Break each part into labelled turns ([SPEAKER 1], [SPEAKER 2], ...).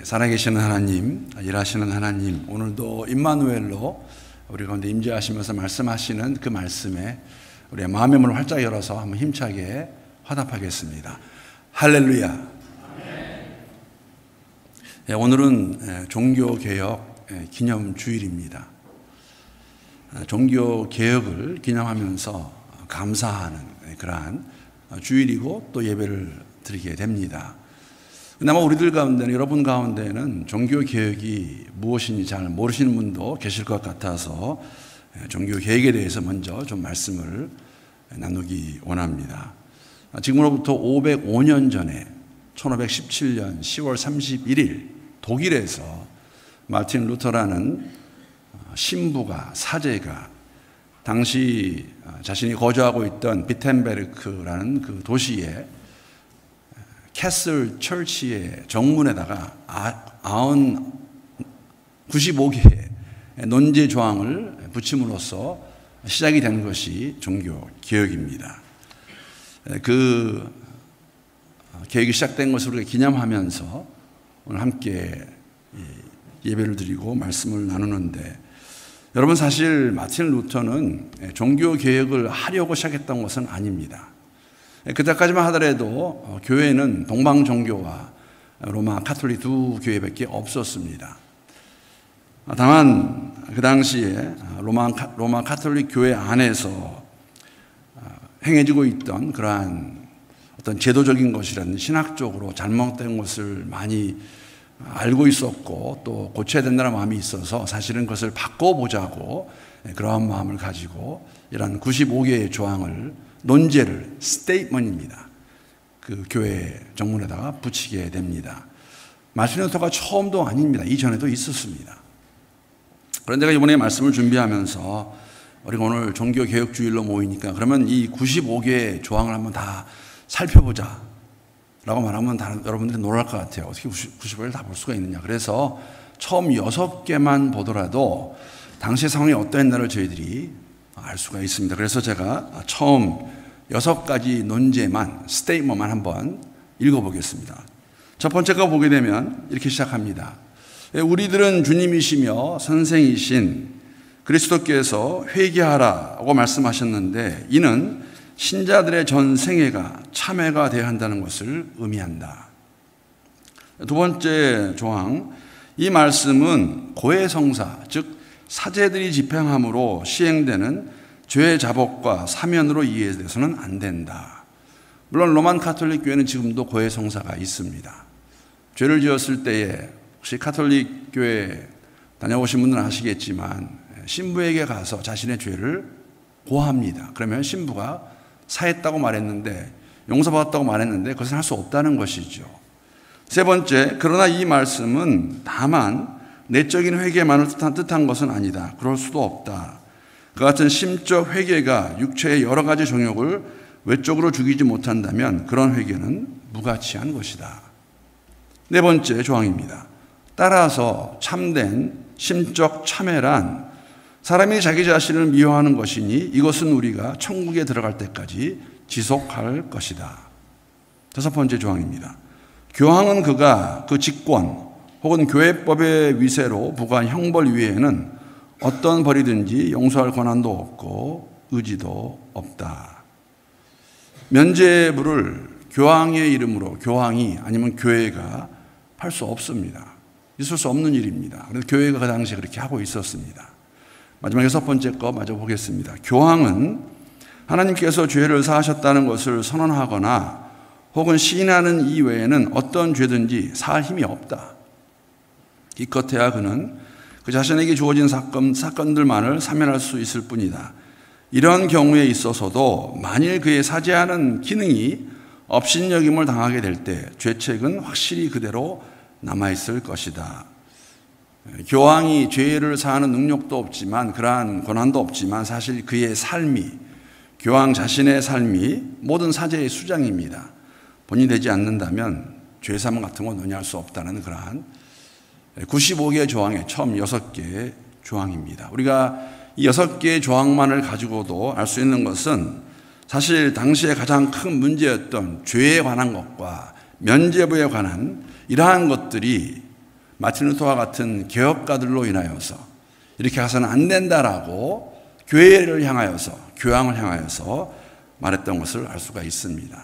[SPEAKER 1] 살아계시는 하나님, 일하시는 하나님, 오늘도 임마누엘로 우리 가운데 임재하시면서 말씀하시는 그 말씀에 우리의 마음의 문을 활짝 열어서 한번 힘차게 화답하겠습니다. 할렐루야. 오늘은 종교개혁 기념주일입니다. 종교개혁을 기념하면서 감사하는 그러한 주일이고 또 예배를 드리게 됩니다. 아마 우리들 가운데는, 여러분 가운데는 종교개혁이 무엇인지 잘 모르시는 분도 계실 것 같아서 종교개혁에 대해서 먼저 좀 말씀을 나누기 원합니다. 지금으로부터 505년 전에 1517년 10월 31일 독일에서 마틴 루터라는 신부가, 사제가 당시 자신이 거주하고 있던 비텐베르크라는 그 도시에 캐슬 처치의 정문에다가 95개의 논제 조항을 붙임으로써 시작이 된 것이 종교 개혁입니다. 그 개혁이 시작된 것을 우리가 기념하면서 오늘 함께 예배를 드리고 말씀을 나누는데, 여러분, 사실 마틴 루터는 종교 개혁을 하려고 시작했던 것은 아닙니다. 그때까지만 하더라도 교회는 동방 종교와 로마 카톨릭 두 교회밖에 없었습니다. 다만 그 당시에 로마 카톨릭 교회 안에서 행해지고 있던 그러한 어떤 제도적인 것이라든지 신학적으로 잘못된 것을 많이 알고 있었고 또 고쳐야 된다는 마음이 있어서 사실은 그것을 바꿔보자고 그러한 마음을 가지고 이런 95개의 조항을, 논제를, 스테이트먼트입니다, 그 교회 정문에다가 붙이게 됩니다. 마틴 루터가 처음도 아닙니다. 이전에도 있었습니다. 그런데 제가 이번에 말씀을 준비하면서 우리가 오늘 종교개혁주일로 모이니까 그러면 이 95개의 조항을 한번 다 살펴보자 라고 말하면 여러분들이 놀랄 것 같아요. 어떻게 95개를 다 볼 수가 있느냐. 그래서 처음 6개만 보더라도 당시 상황이 어떠했나를 저희들이 알 수가 있습니다. 그래서 제가 처음 6가지 논제만, 스테이트먼트만 한번 읽어보겠습니다. 첫 번째 거 보게 되면 이렇게 시작합니다. 우리들은 주님이시며 선생이신 그리스도께서 회개하라고 말씀하셨는데 이는 신자들의 전 생애가 참회가 되어야 한다는 것을 의미한다. 두 번째 조항, 이 말씀은 고해성사, 즉 사제들이 집행함으로 시행되는 죄 자복과 사면으로 이해돼서는 안 된다. 물론 로만 카톨릭 교회는 지금도 고해성사가 있습니다. 죄를 지었을 때에 혹시 카톨릭 교회 다녀오신 분들은 아시겠지만 신부에게 가서 자신의 죄를 고합니다. 그러면 신부가 사했다고 말했는데, 용서받았다고 말했는데 그것은 할 수 없다는 것이죠. 세 번째, 그러나 이 말씀은 다만 내적인 회개만을 뜻한 것은 아니다. 그럴 수도 없다. 그 같은 심적 회개가 육체의 여러 가지 정욕을 외적으로 죽이지 못한다면 그런 회개는 무가치한 것이다. 네 번째 조항입니다. 따라서 참된 심적 참회란 사람이 자기 자신을 미워하는 것이니 이것은 우리가 천국에 들어갈 때까지 지속할 것이다. 다섯 번째 조항입니다. 교황은 그가 그 직권 혹은 교회법의 위세로 부과한 형벌 위에는 어떤 벌이든지 용서할 권한도 없고 의지도 없다. 면죄부를 교황의 이름으로 교황이 아니면 교회가 할 수 없습니다. 있을 수 없는 일입니다. 그래서 교회가 그 당시에 그렇게 하고 있었습니다. 마지막 여섯 번째 거 마저 보겠습니다. 교황은 하나님께서 죄를 사하셨다는 것을 선언하거나 혹은 시인하는 이외에는 어떤 죄든지 사할 힘이 없다. 기껏해야 그는 그 자신에게 주어진 사건들만을 사면할 수 있을 뿐이다. 이런 경우에 있어서도 만일 그의 사죄하는 기능이 업신여김을 당하게 될 때 죄책은 확실히 그대로 남아있을 것이다. 교황이 죄를 사하는 능력도 없지만 그러한 권한도 없지만 사실 그의 삶이, 교황 자신의 삶이 모든 사죄의 수장입니다. 본인이 되지 않는다면 죄사함 같은 건 논의할 수 없다는 그러한 95개의 조항의 처음 6개의 조항입니다. 우리가 이 6개의 조항만을 가지고도 알 수 있는 것은 사실 당시에 가장 큰 문제였던 죄에 관한 것과 면죄부에 관한 이러한 것들이 마틴 루터와 같은 개혁가들로 인하여서 이렇게 가서는 안 된다라고 교회를 향하여서, 교황을 향하여서 말했던 것을 알 수가 있습니다.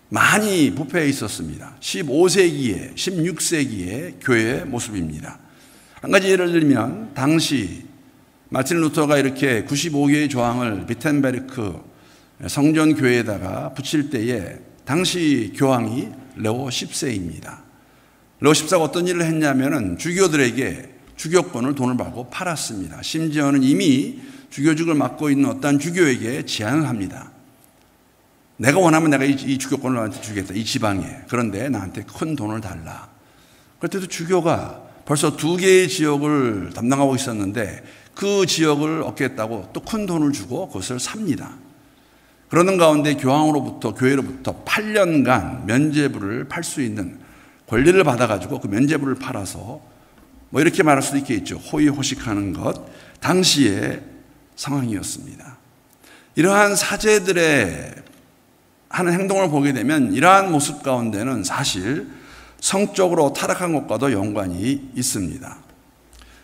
[SPEAKER 1] 많이 부패해 있었습니다. 15세기에, 16세기의 교회의 모습입니다. 한 가지 예를 들면 당시 마틴 루터가 이렇게 95개의 조항을 비텐베르크 성전교회에다가 붙일 때에 당시 교황이 레오 10세입니다. 레오 10세가 어떤 일을 했냐면은 주교들에게 주교권을 돈을 받고 팔았습니다. 심지어는 이미 주교직을 맡고 있는 어떤 주교에게 제안을 합니다. 내가 원하면 내가 이 주교권을 너한테 주겠다. 이 지방에. 그런데 나한테 큰 돈을 달라. 그때도 주교가 벌써 2개의 지역을 담당하고 있었는데 그 지역을 얻겠다고 또 큰 돈을 주고 그것을 삽니다. 그러는 가운데 교황으로부터, 교회로부터 8년간 면죄부를 팔 수 있는 권리를 받아가지고 그 면죄부를 팔아서 뭐 이렇게 말할 수도 있겠죠. 호의호식하는 것, 당시의 상황이었습니다. 이러한 사제들의 하는 행동을 보게 되면 이러한 모습 가운데는 사실 성적으로 타락한 것과도 연관이 있습니다.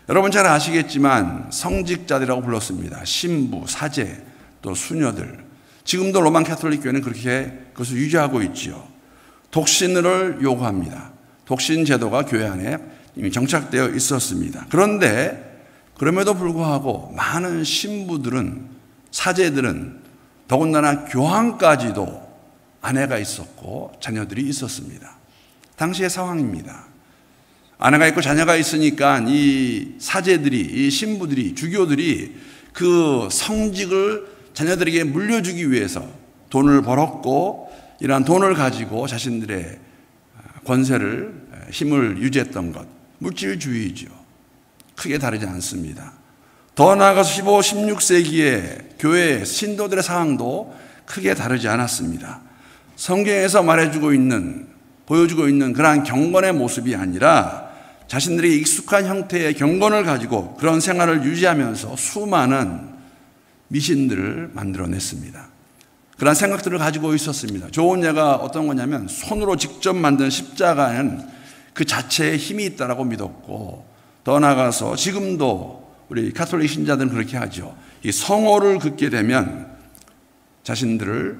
[SPEAKER 1] 여러분 잘 아시겠지만 성직자들이라고 불렀습니다. 신부, 사제, 또 수녀들. 지금도 로만 가톨릭 교회는 그렇게 그것을 유지하고 있지요. 독신을 요구합니다. 독신 제도가 교회 안에 이미 정착되어 있었습니다. 그런데 그럼에도 불구하고 많은 신부들은, 사제들은, 더군다나 교황까지도 아내가 있었고 자녀들이 있었습니다. 당시의 상황입니다. 아내가 있고 자녀가 있으니까 이 사제들이, 이 신부들이, 주교들이 그 성직을 자녀들에게 물려주기 위해서 돈을 벌었고 이러한 돈을 가지고 자신들의 권세를, 힘을 유지했던 것, 물질주의죠. 크게 다르지 않습니다. 더 나아가서 15, 16세기의 교회 신도들의 상황도 크게 다르지 않았습니다. 성경에서 말해주고 있는, 보여주고 있는 그러한 경건의 모습이 아니라 자신들에게 익숙한 형태의 경건을 가지고 그런 생활을 유지하면서 수많은 미신들을 만들어냈습니다. 그런 생각들을 가지고 있었습니다. 좋은 예가 어떤 거냐면 손으로 직접 만든 십자가는 그 자체에 힘이 있다라고 믿었고, 더 나아가서 지금도 우리 가톨릭 신자들은 그렇게 하죠. 이 성호를 긋게 되면 자신들을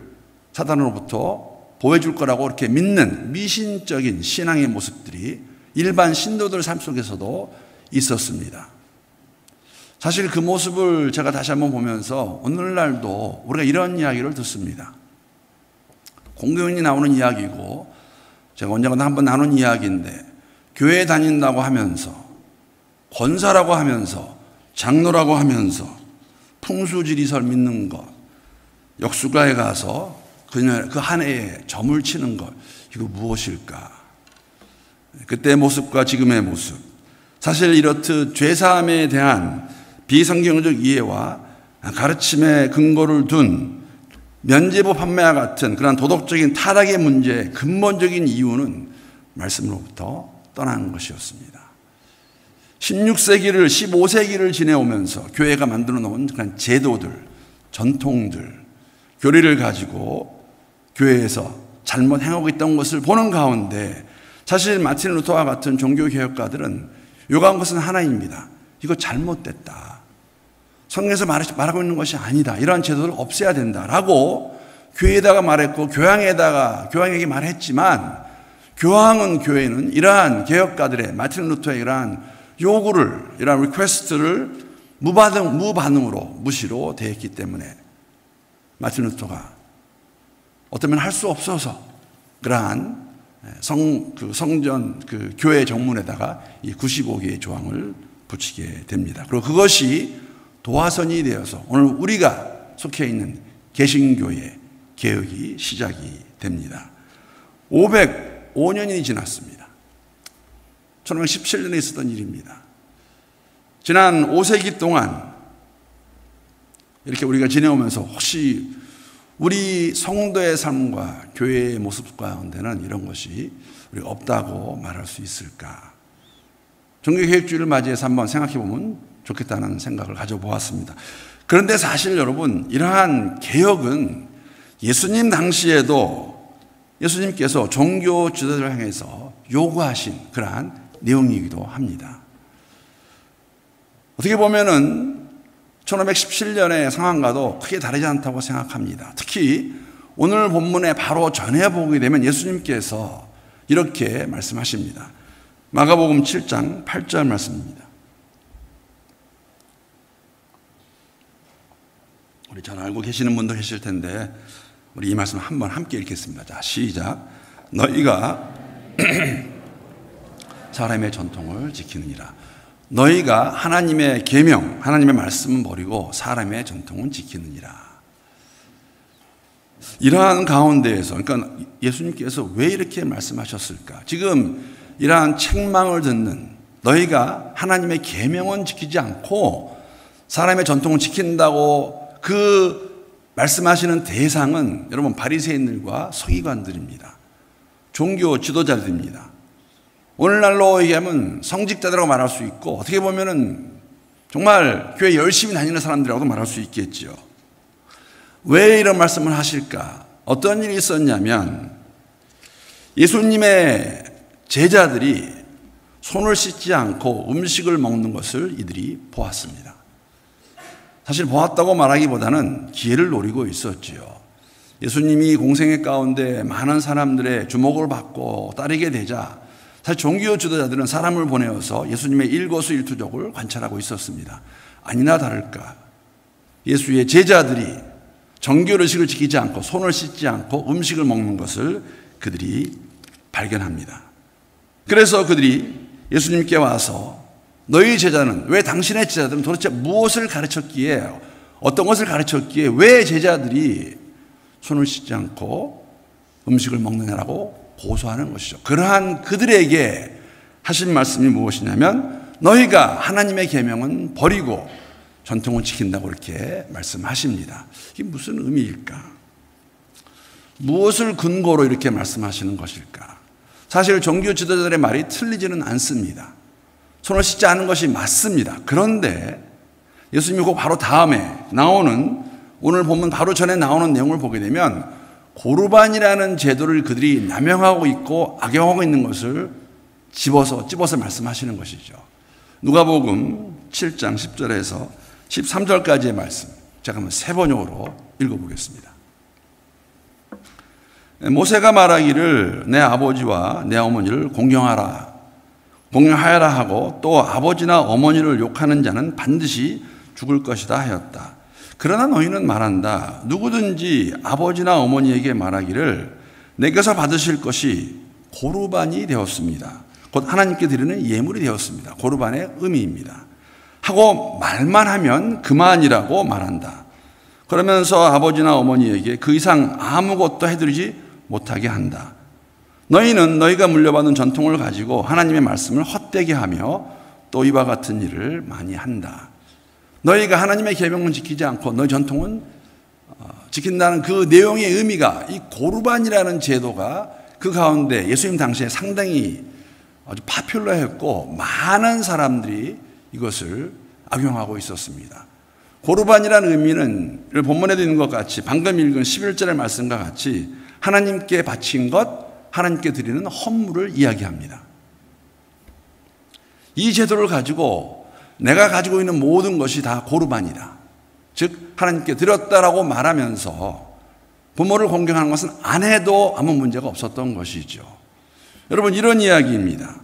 [SPEAKER 1] 사단으로부터 보호해줄 거라고 이렇게 믿는 미신적인 신앙의 모습들이 일반 신도들 삶 속에서도 있었습니다. 사실 그 모습을 제가 다시 한번 보면서 오늘날도 우리가 이런 이야기를 듣습니다. 공교인이 나오는 이야기고 제가 언젠가 한번 나눈 이야기인데, 교회에 다닌다고 하면서 권사라고 하면서 장로라고 하면서 풍수지리설 믿는 것, 역수가에 가서 그 한 해에 점을 치는 것, 이거 무엇일까? 그때의 모습과 지금의 모습, 사실 이렇듯 죄사함에 대한 비성경적 이해와 가르침의 근거를 둔 면죄부 판매와 같은 그런 도덕적인 타락의 문제의 근본적인 이유는 말씀으로부터 떠난 것이었습니다. 16세기를 15세기를 지내오면서 교회가 만들어 놓은 그런 제도들, 전통들, 교리를 가지고 교회에서 잘못 행하고 있던 것을 보는 가운데 사실 마틴 루터와 같은 종교개혁가들은 요구한 것은 하나입니다. 이거 잘못됐다. 성경에서 말하고 있는 것이 아니다. 이러한 제도를 없애야 된다라고 교회에다가 말했고 교황에게 말했지만 교황은, 교회는 이러한 개혁가들의, 마틴 루터의 이러한 요구를, 이러한 리퀘스트를 무반응으로, 무시로 대했기 때문에 마틴 루터가 어쩌면 할 수 없어서 그러한 성전 교회 정문에다가 이 95개의 조항을 붙이게 됩니다. 그리고 그것이 도화선이 되어서 오늘 우리가 속해 있는 개신교의 개혁이 시작이 됩니다. 505년이 지났습니다. 1517년에 있었던 일입니다. 지난 5세기 동안 이렇게 우리가 지내오면서 혹시 우리 성도의 삶과 교회의 모습 가운데는 이런 것이 우리가 없다고 말할 수 있을까? 종교개혁주의를 맞이해서 한번 생각해 보면 좋겠다는 생각을 가져보았습니다. 그런데 사실 여러분, 이러한 개혁은 예수님 당시에도 예수님께서 종교 지도자를 향해서 요구하신 그러한 내용이기도 합니다. 어떻게 보면은 1517년의 상황과도 크게 다르지 않다고 생각합니다. 특히 오늘 본문에 바로 전해보게 되면 예수님께서 이렇게 말씀하십니다. 마가복음 7장 8절 말씀입니다. 우리 잘 알고 계시는 분도 계실 텐데 우리 이 말씀 한번 함께 읽겠습니다. 자, 시작. 너희가 사람의 전통을 지키느니라. 너희가 하나님의 계명, 하나님의 말씀은 버리고 사람의 전통은 지키느니라. 이러한 가운데에서, 그러니까 예수님께서 왜 이렇게 말씀하셨을까? 지금 이러한 책망을 듣는 너희가 하나님의 계명은 지키지 않고 사람의 전통을 지킨다고 그 말씀하시는 대상은 여러분 바리새인들과 서기관들입니다. 종교 지도자들입니다. 오늘날로 얘기하면 성직자들이라고 말할 수 있고 어떻게 보면은 정말 교회 열심히 다니는 사람들이라고도 말할 수 있겠죠. 왜 이런 말씀을 하실까? 어떤 일이 있었냐면 예수님의 제자들이 손을 씻지 않고 음식을 먹는 것을 이들이 보았습니다. 사실 보았다고 말하기보다는 기회를 노리고 있었지요. 예수님이 공생애 가운데 많은 사람들의 주목을 받고 따르게 되자 사실 종교 지도자들은 사람을 보내어서 예수님의 일거수일투족을 관찰하고 있었습니다. 아니나 다를까 예수의 제자들이 정결의식을 지키지 않고 손을 씻지 않고 음식을 먹는 것을 그들이 발견합니다. 그래서 그들이 예수님께 와서 너희 제자는, 왜 당신의 제자들은 도대체 무엇을 가르쳤기에, 어떤 것을 가르쳤기에 왜 제자들이 손을 씻지 않고 음식을 먹느냐라고 고소하는 것이죠. 그러한 그들에게 하신 말씀이 무엇이냐면 너희가 하나님의 계명은 버리고 전통을 지킨다고 이렇게 말씀하십니다. 이게 무슨 의미일까? 무엇을 근거로 이렇게 말씀하시는 것일까? 사실 종교 지도자들의 말이 틀리지는 않습니다. 손을 씻지 않은 것이 맞습니다. 그런데 예수님이 그 바로 다음에 나오는, 오늘 본문 바로 전에 나오는 내용을 보게 되면 고르반이라는 제도를 그들이 남용하고 있고 악용하고 있는 것을 찝어서 말씀하시는 것이죠. 누가복음 7장 10절에서 13절까지의 말씀, 제가 한번 세 번역으로 읽어보겠습니다. 모세가 말하기를 내 아버지와 내 어머니를 공경하여라 하고 또 아버지나 어머니를 욕하는 자는 반드시 죽을 것이다 하였다. 그러나 너희는 말한다. 누구든지 아버지나 어머니에게 말하기를 내게서 받으실 것이 고르반이 되었습니다. 곧 하나님께 드리는 예물이 되었습니다. 고르반의 의미입니다. 하고 말만 하면 그만이라고 말한다. 그러면서 아버지나 어머니에게 그 이상 아무것도 해드리지 못하게 한다. 너희는 너희가 물려받은 전통을 가지고 하나님의 말씀을 헛되게 하며 또 이와 같은 일을 많이 한다. 너희가 하나님의 계명은 지키지 않고 너희 전통은 지킨다는 그 내용의 의미가, 이 고르반이라는 제도가 그 가운데 예수님 당시에 상당히 아주 파퓰러했고 많은 사람들이 이것을 악용하고 있었습니다. 고르반이라는 의미는 본문에도 있는 것 같이 방금 읽은 11절의 말씀과 같이 하나님께 바친 것, 하나님께 드리는 헌물을 이야기합니다. 이 제도를 가지고 내가 가지고 있는 모든 것이 다 고르반이다. 즉 하나님께 드렸다라고 말하면서 부모를 공경하는 것은 안 해도 아무 문제가 없었던 것이죠. 여러분, 이런 이야기입니다.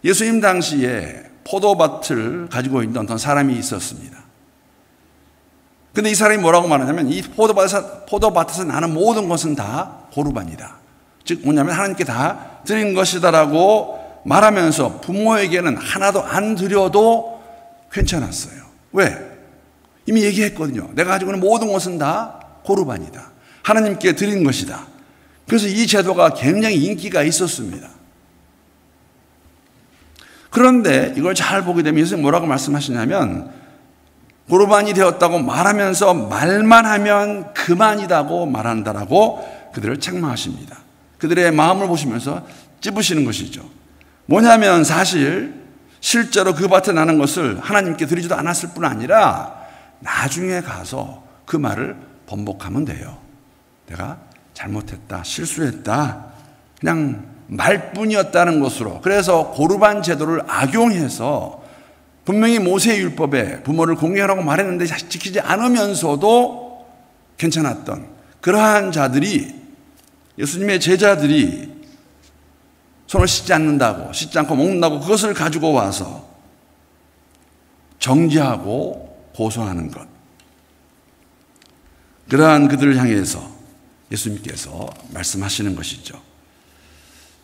[SPEAKER 1] 예수님 당시에 포도밭을 가지고 있는 어떤 사람이 있었습니다. 근데 이 사람이 뭐라고 말하냐면 이 포도밭에서 나는 모든 것은 다 고르반이다. 즉 뭐냐면 하나님께 다 드린 것이다라고 말하면서 부모에게는 하나도 안 드려도 괜찮았어요. 왜? 이미 얘기했거든요. 내가 가지고 있는 모든 것은 다 고르반이다. 하나님께 드린 것이다. 그래서 이 제도가 굉장히 인기가 있었습니다. 그런데 이걸 잘 보게 되면 예수님이 뭐라고 말씀하시냐면 고르반이 되었다고 말하면서 말만 하면 그만이라고 말한다라고 그들을 책망하십니다. 그들의 마음을 보시면서 찝으시는 것이죠. 뭐냐면 사실 실제로 그 밭에 나는 것을 하나님께 드리지도 않았을 뿐 아니라 나중에 가서 그 말을 번복하면 돼요. 내가 잘못했다, 실수했다, 그냥 말뿐이었다는 것으로, 그래서 고르반 제도를 악용해서 분명히 모세의 율법에 부모를 공경하라고 말했는데 지키지 않으면서도 괜찮았던 그러한 자들이, 예수님의 제자들이 손을 씻지 않는다고, 씻지 않고 먹는다고 그것을 가지고 와서 정죄하고 고소하는 것, 그러한 그들을 향해서 예수님께서 말씀하시는 것이죠.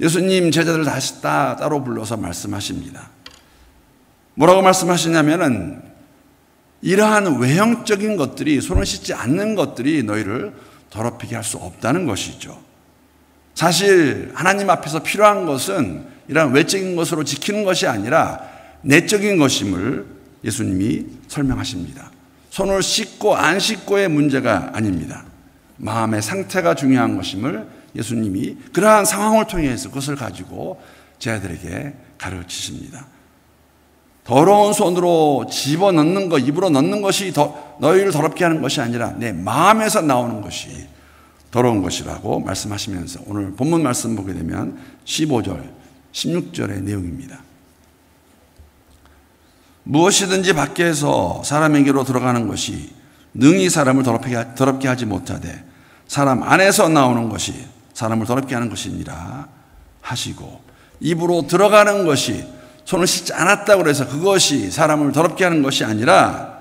[SPEAKER 1] 예수님 제자들을 다시 따로 불러서 말씀하십니다. 뭐라고 말씀하시냐면은, 이러한 외형적인 것들이, 손을 씻지 않는 것들이 너희를 더럽히게 할 수 없다는 것이죠. 사실 하나님 앞에서 필요한 것은 이러한 외적인 것으로 지키는 것이 아니라 내적인 것임을 예수님이 설명하십니다. 손을 씻고 안 씻고의 문제가 아닙니다. 마음의 상태가 중요한 것임을 예수님이 그러한 상황을 통해서 그것을 가지고 제자들에게 가르치십니다. 더러운 손으로 집어넣는 것, 입으로 넣는 것이 너희를 더럽게 하는 것이 아니라 내 마음에서 나오는 것이 더러운 것이라고 말씀하시면서, 오늘 본문 말씀 보게 되면 15절, 16절의 내용입니다. 무엇이든지 밖에서 사람에게로 들어가는 것이 능히 사람을 더럽게 하지 못하되 사람 안에서 나오는 것이 사람을 더럽게 하는 것이니라 하시고, 입으로 들어가는 것이 손을 씻지 않았다고 해서 그것이 사람을 더럽게 하는 것이 아니라,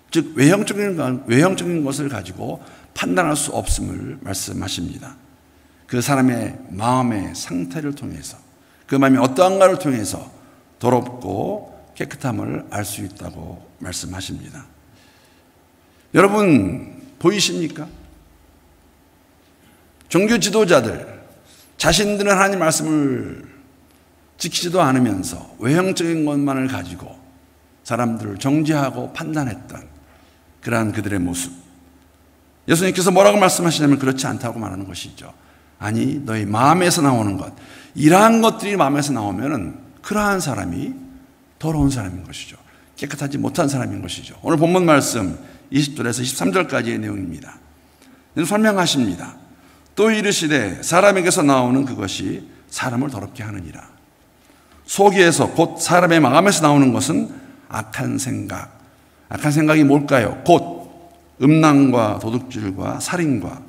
[SPEAKER 1] 즉 외형적인 것을 가지고 판단할 수 없음을 말씀하십니다. 그 사람의 마음의 상태를 통해서, 그 마음이 어떠한가를 통해서 더럽고 깨끗함을 알 수 있다고 말씀하십니다. 여러분 보이십니까? 종교 지도자들 자신들은 하나님 말씀을 지키지도 않으면서 외형적인 것만을 가지고 사람들을 정죄하고 판단했던 그러한 그들의 모습, 예수님께서 뭐라고 말씀하시냐면 그렇지 않다고 말하는 것이죠. 아니, 너희 마음에서 나오는 것, 이러한 것들이 마음에서 나오면은 그러한 사람이 더러운 사람인 것이죠. 깨끗하지 못한 사람인 것이죠. 오늘 본문 말씀 20절에서 23절까지의 내용입니다. 설명하십니다. 또 이르시되 사람에게서 나오는 그것이 사람을 더럽게 하느니라. 속에서 곧 사람의 마음에서 나오는 것은 악한 생각. 악한 생각이 뭘까요? 곧 음란과 도둑질과 살인과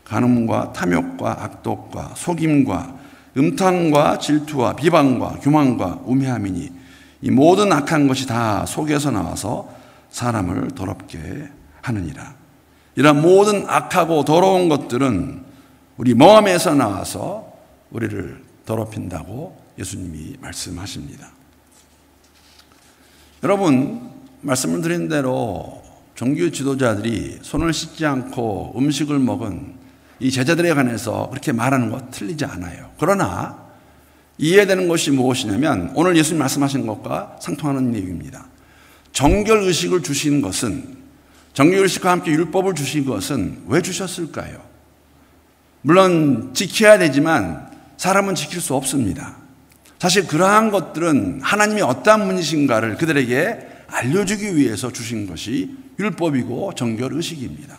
[SPEAKER 1] 간음과 탐욕과 악독과 속임과 음탕과 질투와 비방과 교만과 우매함이니 이 모든 악한 것이 다 속에서 나와서 사람을 더럽게 하느니라. 이러한 모든 악하고 더러운 것들은 우리 마음에서 나와서 우리를 더럽힌다고 예수님이 말씀하십니다. 여러분, 말씀을 드린 대로 종교 지도자들이 손을 씻지 않고 음식을 먹은 이 제자들에 관해서 그렇게 말하는 것 틀리지 않아요. 그러나 이해되는 것이 무엇이냐면 오늘 예수님 말씀하신 것과 상통하는 내용입니다. 정결의식을 주신 것은, 정결의식과 함께 율법을 주신 것은 왜 주셨을까요? 물론 지켜야 되지만 사람은 지킬 수 없습니다. 사실 그러한 것들은 하나님이 어떠한 분이신가를 그들에게 알려주기 위해서 주신 것이 율법이고 정결의식입니다.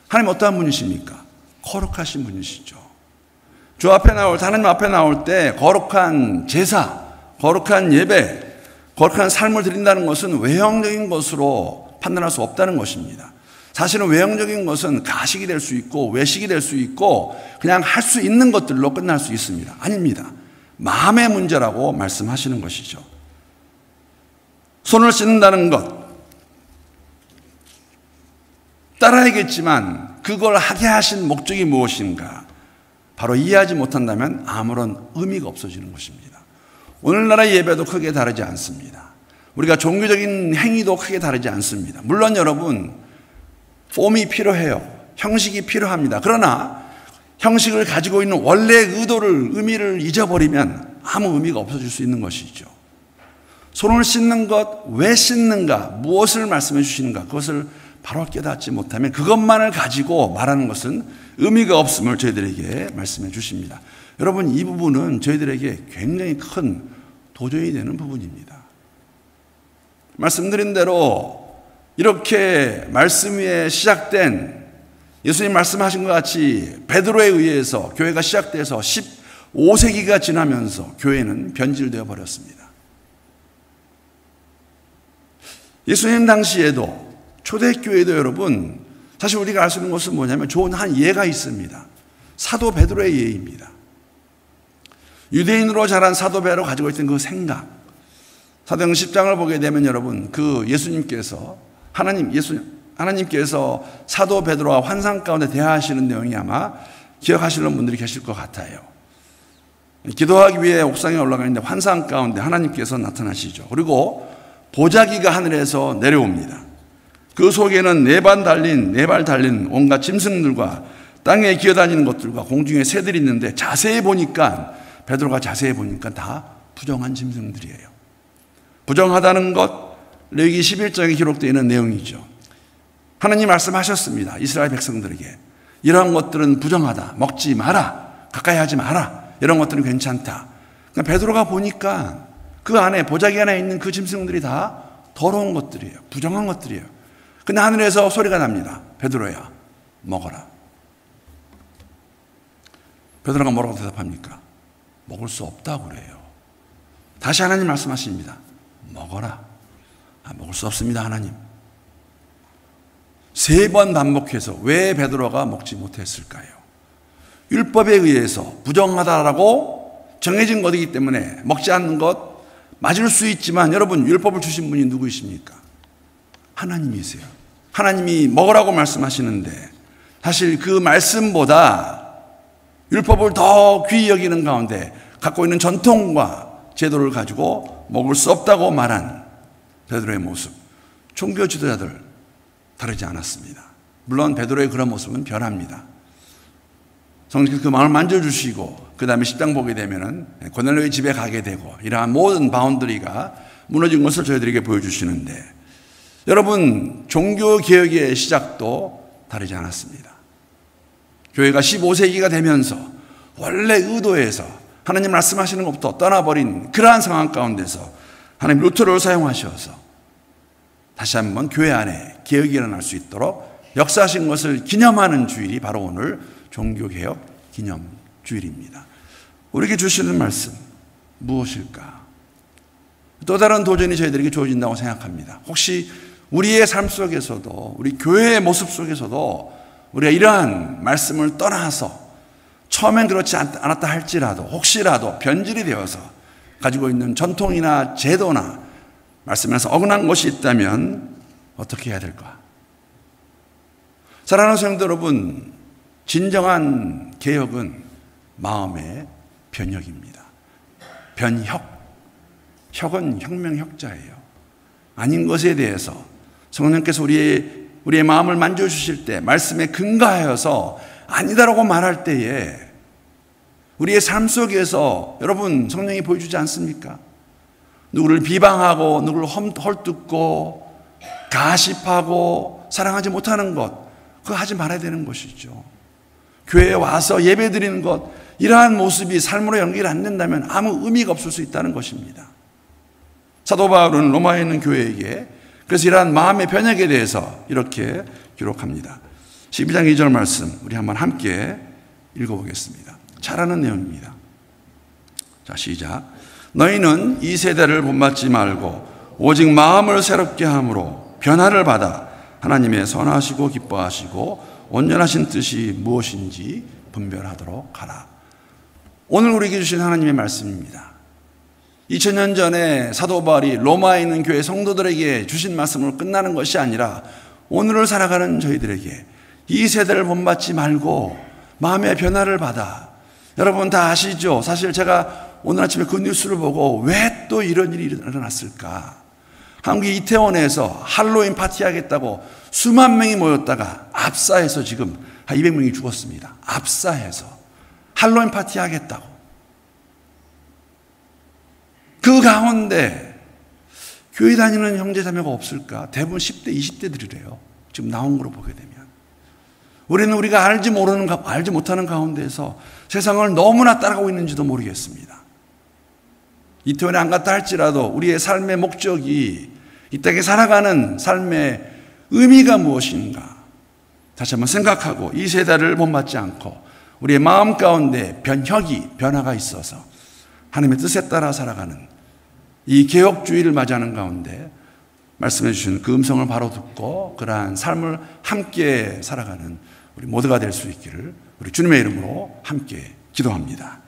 [SPEAKER 1] 하나님 어떠한 분이십니까? 거룩하신 분이시죠. 주 앞에 하나님 앞에 나올 때 거룩한 제사, 거룩한 예배, 거룩한 삶을 드린다는 것은 외형적인 것으로 판단할 수 없다는 것입니다. 사실은 외형적인 것은 가식이 될 수 있고 외식이 될 수 있고 그냥 할 수 있는 것들로 끝날 수 있습니다. 아닙니다. 마음의 문제라고 말씀하시는 것이죠. 손을 씻는다는 것 따라야겠지만 그걸 하게 하신 목적이 무엇인가 바로 이해하지 못한다면 아무런 의미가 없어지는 것입니다. 오늘날의 예배도 크게 다르지 않습니다. 우리가 종교적인 행위도 크게 다르지 않습니다. 물론 여러분 폼이 필요해요. 형식이 필요합니다. 그러나 형식을 가지고 있는 원래의 의미를 잊어버리면 아무 의미가 없어질 수 있는 것이죠. 손을 씻는 것, 왜 씻는가, 무엇을 말씀해 주시는가, 그것을 바로 깨닫지 못하면 그것만을 가지고 말하는 것은 의미가 없음을 저희들에게 말씀해 주십니다. 여러분, 이 부분은 저희들에게 굉장히 큰 도전이 되는 부분입니다. 말씀드린 대로 이렇게 말씀 위에 시작된 예수님 말씀하신 것 같이 베드로에 의해서 교회가 시작돼서 5세기가 지나면서 교회는 변질되어 버렸습니다. 예수님 당시에도 초대교회도 여러분, 사실 우리가 알 수 있는 것은 뭐냐면 좋은 한 예가 있습니다. 사도 베드로의 예입니다. 유대인으로 자란 사도 베드로가 가지고 있던 그 생각, 사도행전 10장을 보게 되면 여러분, 그 하나님께서 사도 베드로와 환상 가운데 대화하시는 내용이 아마 기억하시는 분들이 계실 것 같아요. 기도하기 위해 옥상에 올라가 있는데 환상 가운데 하나님께서 나타나시죠. 그리고 보자기가 하늘에서 내려옵니다. 그 속에는 네 발 달린 온갖 짐승들과 땅에 기어다니는 것들과 공중에 새들이 있는데 베드로가 자세히 보니까 다 부정한 짐승들이에요. 부정하다는 것, 레위기 11장에 기록되어 있는 내용이죠. 하나님 말씀하셨습니다. 이스라엘 백성들에게 이러한 것들은 부정하다. 먹지 마라. 가까이 하지 마라. 이런 것들은 괜찮다. 그러니까 베드로가 보니까 그 안에 보자기 안에 있는 그 짐승들이 다 더러운 것들이에요. 부정한 것들이에요. 근데 하늘에서 소리가 납니다. 베드로야, 먹어라. 베드로가 뭐라고 대답합니까? 먹을 수 없다고 그래요. 다시 하나님 말씀하십니다. 먹어라. 먹을 수 없습니다, 하나님. 3번 반복해서 왜 베드로가 먹지 못했을까요? 율법에 의해서 부정하다라고 정해진 것이기 때문에 먹지 않는 것 맞을 수 있지만, 여러분, 율법을 주신 분이 누구이십니까? 하나님이세요. 하나님이 먹으라고 말씀하시는데 사실 그 말씀보다 율법을 더 귀히 여기는 가운데 갖고 있는 전통과 제도를 가지고 먹을 수 없다고 말한 베드로의 모습, 종교 지도자들 다르지 않았습니다. 물론 베드로의 그런 모습은 변합니다. 성령께서 그 마음을 만져주시고 그 다음에 10장 보게 되면은 고넬료의 집에 가게 되고 이러한 모든 바운더리가 무너진 것을 저희들에게 보여주시는데, 여러분, 종교개혁의 시작도 다르지 않았습니다. 교회가 15세기가 되면서 원래 의도에서 하나님 말씀하시는 것부터 떠나버린 그러한 상황 가운데서 하나님 루터를 사용하셔서 다시 한번 교회 안에 개혁이 일어날 수 있도록 역사하신 것을 기념하는 주일이 바로 오늘 종교개혁 기념주일입니다. 우리에게 주시는 말씀 무엇일까? 또 다른 도전이 저희들에게 주어진다고 생각합니다. 혹시 우리의 삶 속에서도, 우리 교회의 모습 속에서도 우리가 이러한 말씀을 떠나서 처음엔 그렇지 않았다 할지라도 혹시라도 변질이 되어서 가지고 있는 전통이나 제도나 말씀에서 어긋난 것이 있다면 어떻게 해야 될까? 사랑하는 성도 여러분, 진정한 개혁은 마음의 변혁입니다. 변혁. 혁은 혁명혁자예요. 아닌 것에 대해서 성령께서 우리의 마음을 만져주실 때 말씀에 근거하여서 아니다라고 말할 때에 우리의 삶 속에서 여러분 성령이 보여주지 않습니까? 누구를 비방하고 누구를 헐뜯고 가십하고 사랑하지 못하는 것, 그거 하지 말아야 되는 것이죠. 교회에 와서 예배 드리는 것, 이러한 모습이 삶으로 연결이 안 된다면 아무 의미가 없을 수 있다는 것입니다. 사도 바울은 로마에 있는 교회에게 그래서 이러한 마음의 변혁에 대해서 이렇게 기록합니다. 12장 2절 말씀 우리 한번 함께 읽어보겠습니다. 잘 아는 내용입니다. 자, 시작. 너희는 이 세대를 본받지 말고 오직 마음을 새롭게 함으로 변화를 받아 하나님의 선하시고 기뻐하시고 온전하신 뜻이 무엇인지 분별하도록 하라. 오늘 우리에게 주신 하나님의 말씀입니다. 2000년 전에 사도 바울이 로마에 있는 교회 성도들에게 주신 말씀으로 끝나는 것이 아니라 오늘을 살아가는 저희들에게 이 세대를 본받지 말고 마음의 변화를 받아. 여러분 다 아시죠? 사실 제가 오늘 아침에 그 뉴스를 보고 왜 또 이런 일이 일어났을까? 한국 이태원에서 할로윈 파티하겠다고 수만 명이 모였다가 압사해서 지금 한 200명이 죽었습니다. 압사해서 할로윈 파티하겠다고. 그 가운데 교회 다니는 형제 자매가 없을까? 대부분 10대, 20대들이래요. 지금 나온 거로 보게 되면. 우리는 우리가 알지 못하는 가운데에서 세상을 너무나 따라가고 있는지도 모르겠습니다. 이태원에 안 갔다 할지라도 우리의 삶의 목적이 이 땅에 살아가는 삶의 의미가 무엇인가 다시 한번 생각하고 이 세대를 본받지 않고 우리의 마음 가운데 변화가 있어서 하나님의 뜻에 따라 살아가는 이 개혁주의를 맞이하는 가운데 말씀해 주신 그 음성을 바로 듣고 그러한 삶을 함께 살아가는 우리 모두가 될 수 있기를 우리 주님의 이름으로 함께 기도합니다.